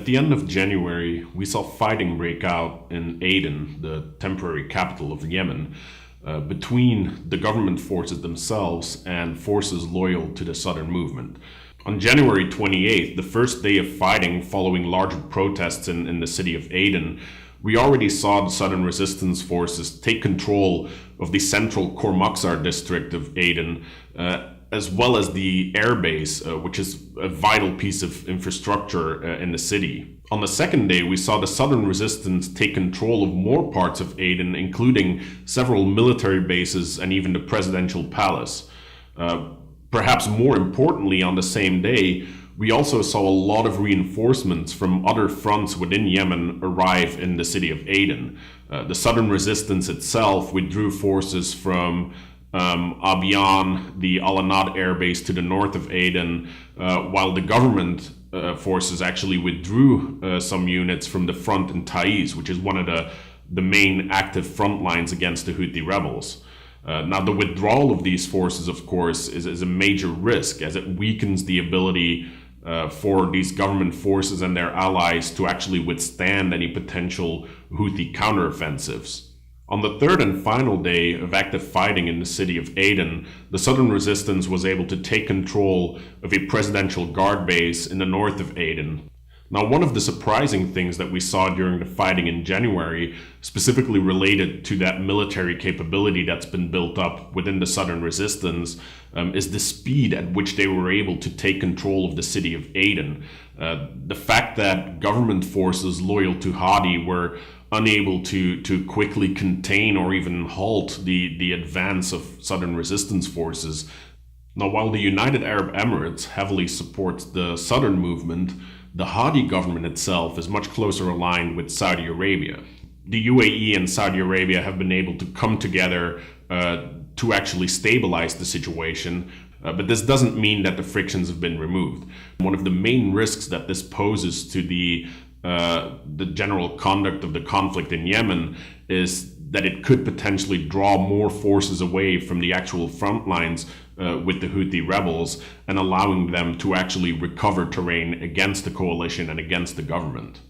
At the end of January, we saw fighting break out in Aden, the temporary capital of Yemen, between the government forces themselves and forces loyal to the Southern movement. On January 28th, the first day of fighting following larger protests in the city of Aden, we already saw the Southern resistance forces take control of the central Kormaksar district of Aden, as well as the airbase, which is a vital piece of infrastructure in the city. On the second day, we saw the Southern resistance take control of more parts of Aden, including several military bases and even the presidential palace. Perhaps more importantly, on the same day, we also saw a lot of reinforcements from other fronts within Yemen arrive in the city of Aden. The Southern resistance itself withdrew forces from Abiyan, the Al Anad airbase to the north of Aden, while the government forces actually withdrew some units from the front in Taiz, which is one of the main active front lines against the Houthi rebels. Now, the withdrawal of these forces, of course, is a major risk, as it weakens the ability for these government forces and their allies to actually withstand any potential Houthi counteroffensives. On the third and final day of active fighting in the city of Aden, the Southern resistance was able to take control of a presidential guard base in the north of Aden. Now, one of the surprising things that we saw during the fighting in January, specifically related to that military capability that's been built up within the Southern resistance, is the speed at which they were able to take control of the city of Aden. The fact that government forces loyal to Hadi were unable to quickly contain or even halt the advance of Southern resistance forces. Now, while the United Arab Emirates heavily supports the Southern movement, the Hadi government itself is much closer aligned with Saudi Arabia. The UAE and Saudi Arabia have been able to come together to actually stabilize the situation, but this doesn't mean that the frictions have been removed. One of the main risks that this poses to the general conduct of the conflict in Yemen is that it could potentially draw more forces away from the actual front lines with the Houthi rebels and allowing them to actually recover terrain against the coalition and against the government.